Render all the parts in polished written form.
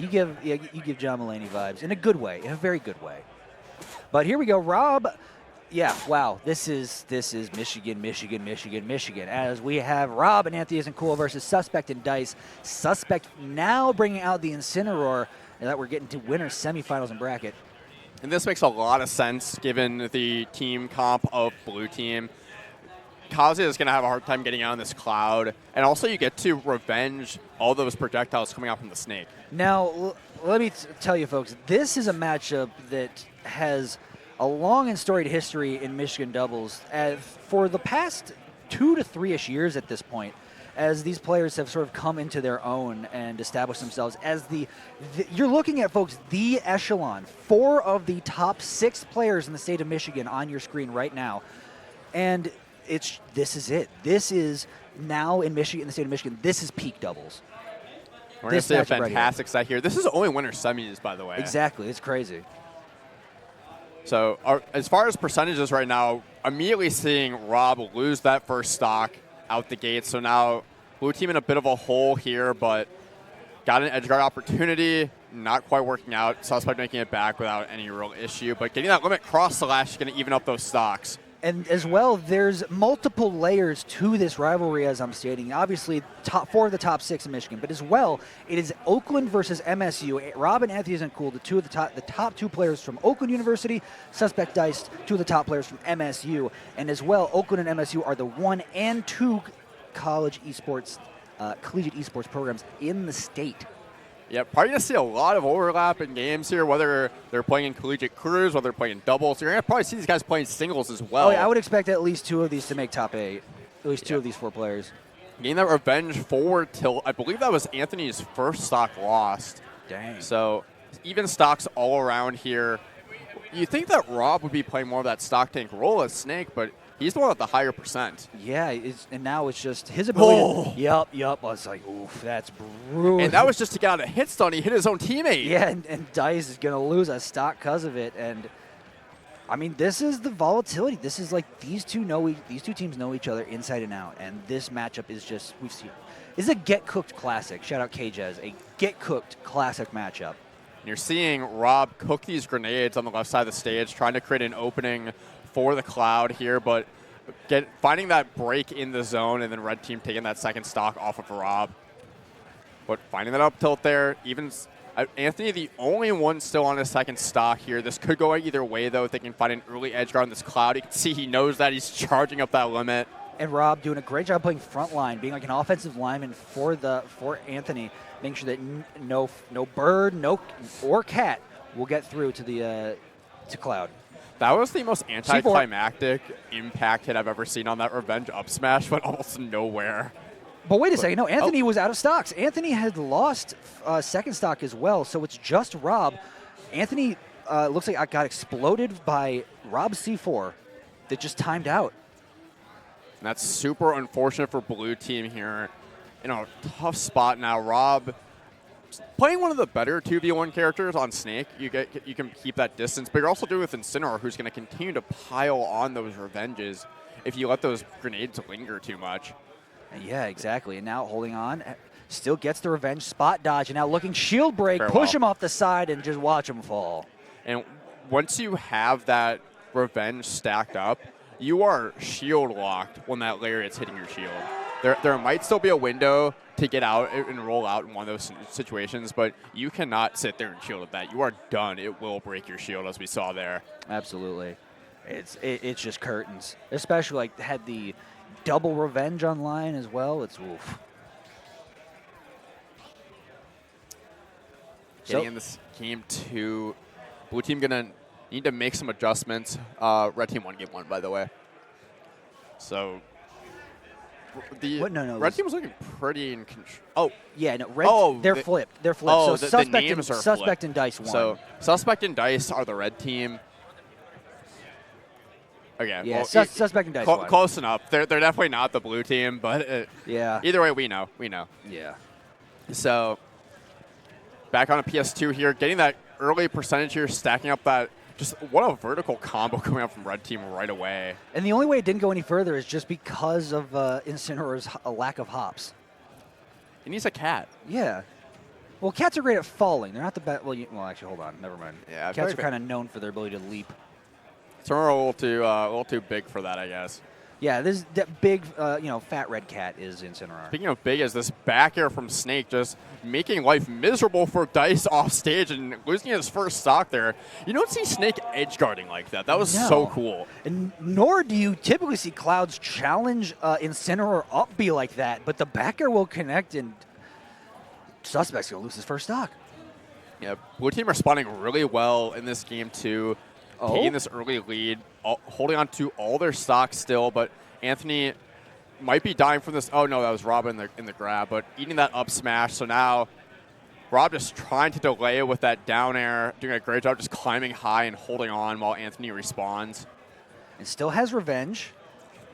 You give John Mulaney vibes in a good way, in a very good way. But here we go, Rob. Yeah, wow. This is Michigan, Michigan, Michigan, Michigan. As we have Rob and Anthony Isn't Cool versus Suspect and Dice. Suspect now bringing out the Incineroar, and that we're getting to winner semifinals and bracket. And this makes a lot of sense given the team comp of blue team. Kaze is going to have a hard time getting out of this cloud. And also you get to revenge all those projectiles coming out from the snake. Now, let me tell you, folks, this is a matchup that has a long and storied history in Michigan doubles for the past 2 to 3-ish years at this point, as these players have sort of come into their own and established themselves as you're looking at, folks, the echelon, 4 of the top 6 players in the state of Michigan on your screen right now. And this is it. This is now in Michigan, in the state of Michigan, this is peak doubles. We're going to see a fantastic set here. This is only winner semis, by the way. Exactly. It's crazy. So as far as percentages right now, immediately seeing Rob lose that first stock out the gate. So now blue team in a bit of a hole here, but got an edge guard opportunity. Not quite working out. Suspect making it back without any real issue. But getting that limit cross slash is going to even up those stocks. And as well, there's multiple layers to this rivalry, as I'm stating. Obviously, top 4 of the top 6 in Michigan, but as well, it is Oakland versus MSU. Rob and Anthony Isn't Cool, the top 2 players from Oakland University. Suspect Dice, 2 of the top players from MSU. And as well, Oakland and MSU are the 1 and 2 collegiate esports programs in the state. Yeah, probably going to see a lot of overlap in games here, whether they're playing in collegiate crews, whether they're playing in doubles. You're going to probably see these guys playing singles as well. Oh, yeah, I would expect at least 2 of these to make top 8. At least 2 of these 4 players. Getting that revenge forward till, I believe that was Anthony's first stock lost. Dang. So even stocks all around here. You think that Rob would be playing more of that stock tank role as Snake, but he's the one with the higher percent. Yeah, and now it's just his ability. Yep. I was like, oof, that's brutal. And that was just to get out a hit stun. He hit his own teammate. Yeah, and Dice is going to lose a stock because of it. And, I mean, this is the volatility. This is like these two teams know each other inside and out. And this matchup is just, we've seen. This is a get-cooked classic. Shout out KJez. A get-cooked classic matchup. You're seeing Rob cook these grenades on the left side of the stage, trying to create an opening for the cloud here, but finding that break in the zone, and then red team taking that second stock off of Rob. But finding that up tilt there, even Anthony, the only one still on his second stock here. This could go either way, though, if they can find an early edge guard on this cloud. You can see he knows that he's charging up that limit. And Rob doing a great job playing front line, being like an offensive lineman for Anthony, making sure that no bird, or cat will get through to cloud. That was the most anticlimactic impact hit I've ever seen on that revenge up smash, but almost nowhere. But wait a second. No, Anthony was out of stocks. Anthony had lost second stock as well, so it's just Rob. Anthony looks like I got exploded by Rob's C4 that just timed out. And that's super unfortunate for blue team here. In a tough spot now. Rob playing one of the better 2v1 characters on Snake. You can keep that distance, but you're also doing it with Incineroar, who's going to continue to pile on those revenges if you let those grenades linger too much. Yeah, exactly. And now holding on, still gets the revenge spot dodge, and now looking shield break, Farewell. Push him off the side, and just watch him fall. And once you have that revenge stacked up, you are shield locked when that lariat's hitting your shield. There might still be a window to get out and roll out in one of those situations, but you cannot sit there and shield at that. You are done. It will break your shield, as we saw there. Absolutely. It's just curtains. Especially like had the double revenge online as well. It's oof. Getting in this game 2, blue team gonna need to make some adjustments. Red team won game 1, by the way. So the red team was looking pretty in control. Oh yeah, no. Red. They're flipped. They're flipped. Oh, so the names are Suspect flipped. and Dice won. So Suspect and Dice are the red team. Okay. Yeah, well, Suspect and Dice won. Close enough. They're definitely not the blue team, but yeah. Either way, we know. Yeah. So back on a PS2 here, getting that early percentage here, stacking up that. Just what a vertical combo coming up from red team right away. And the only way it didn't go any further is just because of Incineroar's lack of hops. He needs a cat. Yeah. Well, cats are great at falling. They're not the best. Well, well, actually, hold on. Never mind. Yeah, Cats are kind of known for their ability to leap. Some are a little too big for that, I guess. Yeah, this that big, fat red cat is Incineroar. Speaking of big, is this back air from Snake just making life miserable for Dice off stage and losing his first stock there. You don't see Snake edge guarding like that. That was so cool. And nor do you typically see Cloud's challenge Incineroar up be like that, but the back air will connect and Suspect's going to lose his first stock. Yeah, Blue Team responding really well in this game too. Taking this early lead, holding on to all their stocks still, but Anthony might be dying from this. Oh no, that was Rob in the grab, but eating that up smash. So now Rob just trying to delay it with that down air, doing a great job just climbing high and holding on while Anthony responds. And still has revenge.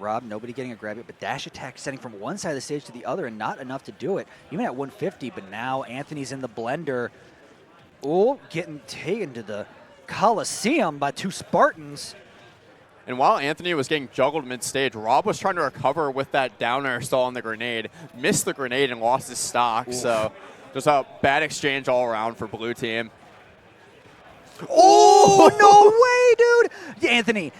Rob, nobody getting a grab it, but dash attack sending from one side of the stage to the other and not enough to do it. Even at 150, but now Anthony's in the blender. Oh, getting taken to the Coliseum by two Spartans. And while Anthony was getting juggled mid-stage, Rob was trying to recover with that down air stall on the grenade. Missed the grenade and lost his stock. Oof. So just a bad exchange all around for Blue Team. Oh, no way, dude! Anthony,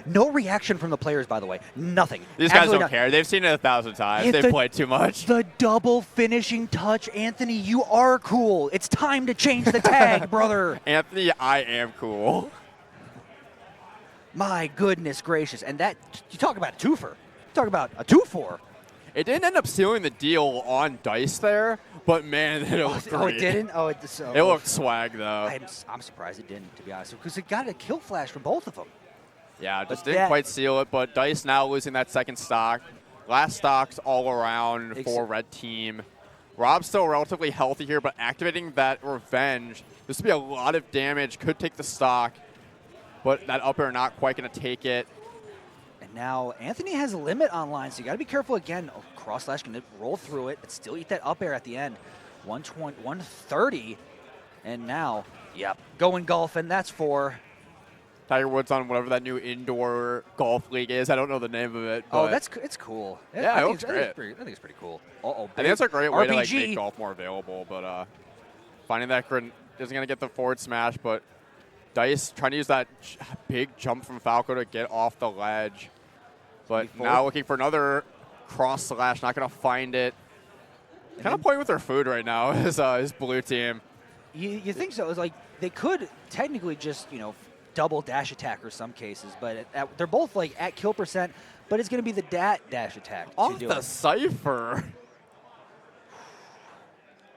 no reaction from the players, by the way. Nothing. These guys don't care. They've seen it 1,000 times. They've played too much. The double finishing touch. Anthony, you are cool. It's time to change the tag, brother. Anthony, I am cool. My goodness gracious. And that, you talk about a twofer. Talk about a 2-4. It didn't end up sealing the deal on Dice there, but man, it looked great. Oh, it didn't? Oh, it looked swag, though. I'm surprised it didn't, to be honest, because it got a kill flash from both of them. Yeah, just didn't quite seal it, but Dice now losing that second stock. Last stocks all around for Red Team. Rob's still relatively healthy here, but activating that revenge. This would be a lot of damage, could take the stock, but that up air not quite going to take it. Now, Anthony has a limit online, so you got to be careful again. Oh, cross slash can roll through it, but still eat that up air at the end. 120, 130, and now, going golfing. That's for Tiger Woods on whatever that new indoor golf league is. I don't know the name of it. But it's cool. Yeah, it looks great. I think it's pretty cool. I think it's a great way RPG. to make golf more available, but finding that isn't going to get the forward smash, but Dice trying to use that big jump from Falco to get off the ledge. But now looking for another cross slash, not going to find it. Kind of playing with their food right now is Blue Team. You think so? It's like they could technically just, double dash attack or some cases, but they're both like at kill percent, but it's going to be the dash attack. Off the Cypher.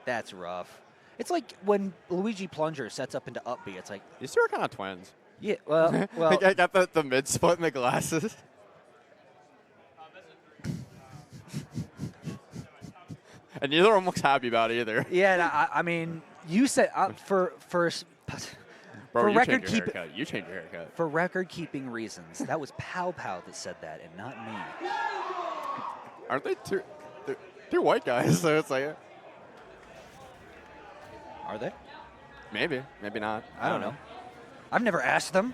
That's rough. It's like when Luigi Plunger sets up into up B. It's like these two are kind of twins. Yeah, well. I got the mid split in the glasses. And neither of them looks happy about it either. Yeah, I mean, you said for record keeping. You change your haircut. For record keeping reasons, that was Pow Pow that said that, and not me. Aren't they two white guys? So it's like. Are they? Maybe not. I don't know. I've never asked them.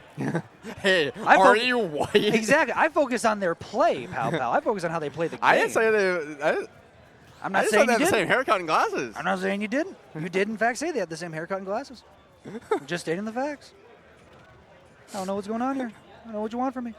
Hey, are you white? Exactly. I focus on their play, Pow Pow. I focus on how they play the game. I didn't say they. I'm not saying they you had the didn't. same haircut and glasses. I'm not saying you didn't. You did, in fact, say they had the same haircut and glasses. I'm just stating the facts. I don't know what's going on here. I don't know what you want from me.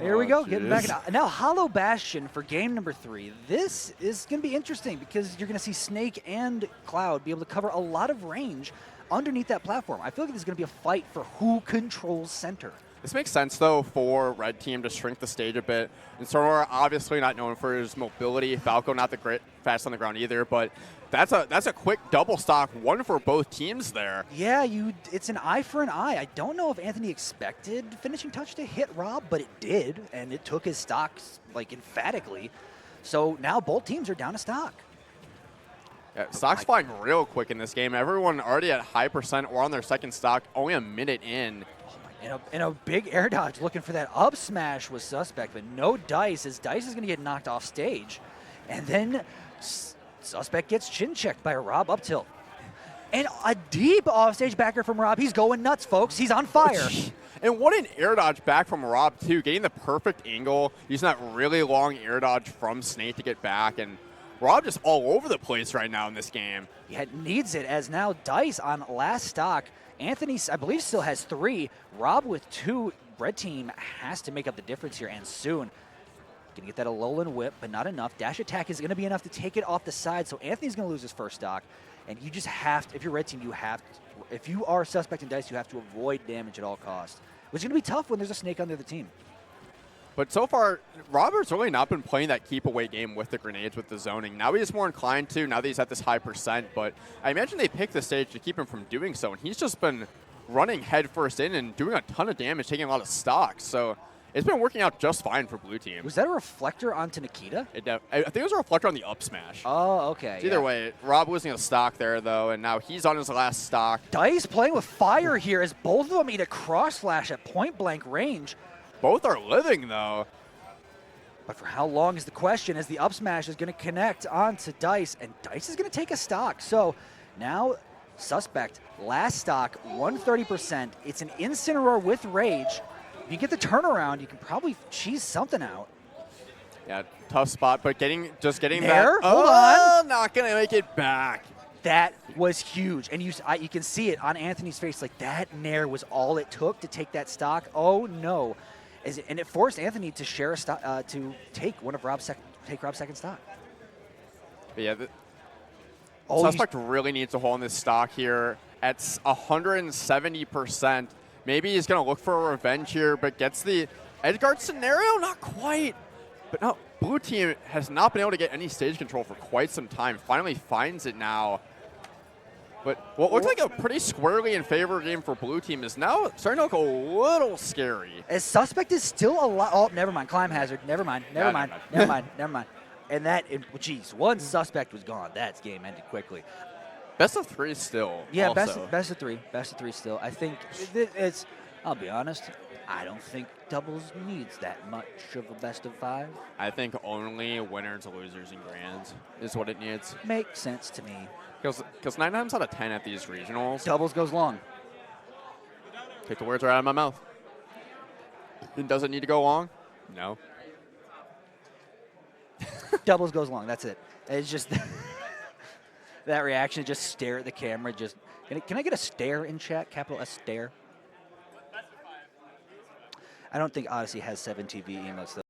Here we go. Getting back. Now, Hollow Bastion for game number 3. This is going to be interesting because you're going to see Snake and Cloud be able to cover a lot of range underneath that platform. I feel like there's going to be a fight for who controls center. This makes sense, though, for Red Team to shrink the stage a bit. And Sonora, obviously not known for his mobility. Falco, not the great fast on the ground either. But that's a quick double stock, one for both teams there. Yeah, it's an eye for an eye. I don't know if Anthony expected finishing touch to hit Rob, but it did, and it took his stocks like emphatically. So now both teams are down a stock. Yeah, stocks flying real quick in this game. Everyone already at high percent or on their second stock, only a minute in. And a big air dodge looking for that up smash was Suspect, but no Dice, as Dice is going to get knocked off stage. And then Suspect gets chin checked by Rob up tilt. And a deep offstage backer from Rob. He's going nuts, folks. He's on fire. And what an air dodge back from Rob, too. Getting the perfect angle, using that really long air dodge from Snake to get back. And Rob just all over the place right now in this game. Yeah, it needs it, as now Dice on last stock. Anthony, I believe, still has 3. Rob with 2. Red team has to make up the difference here, and soon. Gonna get that Alolan whip, but not enough. Dash attack is gonna be enough to take it off the side, so Anthony's gonna lose his first stock. And you just have to, if you're red team, you have to, if you are suspect in Dice, you have to avoid damage at all costs. Which is gonna be tough when there's a snake on the other team. But so far, Robert's really not been playing that keep-away game with the grenades, with the zoning. Now he's more inclined to, now that he's at this high percent, but I imagine they picked the stage to keep him from doing so, and he's just been running headfirst in and doing a ton of damage, taking a lot of stocks. So it's been working out just fine for blue team. Was that a reflector onto Nikita? I think it was a reflector on the up smash. Oh, okay. Either way, Rob losing a stock there, though, and now he's on his last stock. Dice playing with fire here as both of them eat a cross slash at point-blank range. Both are living, though. But for how long is the question, as the up smash is going to connect onto Dice, and Dice is going to take a stock. So now, suspect, last stock, 130%. It's an Incineroar with Rage. If you get the turnaround, you can probably cheese something out. Yeah, tough spot, but getting Nair? that. Hold on. Not going to make it back. That was huge, and you can see it on Anthony's face, like that Nair was all it took to take that stock. Oh no. And it forced Anthony to share a stock, to take Rob's second stock. But yeah, Suspect really needs to hold this stock here at 170%. Maybe he's going to look for a revenge here, but gets the edge guard scenario? Not quite. But no, blue team has not been able to get any stage control for quite some time. Finally finds it now. But what looked like a pretty squarely in favor game for blue team is now starting to look a little scary. As Suspect is still alive. Oh, never mind. Climb hazard. Never mind. Never mind. And that, geez, once Suspect was gone, that game ended quickly. Best of 3 still. Yeah, also. best of 3. Best of 3 still. I think it's, I'll be honest, I don't think doubles needs that much of a best of 5. I think only winners, losers, and grands is what it needs. Makes sense to me. Because 9 times out of 10 at these regionals, Doubles goes long. take the words right out of my mouth. And does it need to go long? No. Doubles goes long. That's it. It's just that reaction. Just stare at the camera. Just can I get a stare in chat? Capital S stare. I don't think Odyssey has 7 TV emotes though.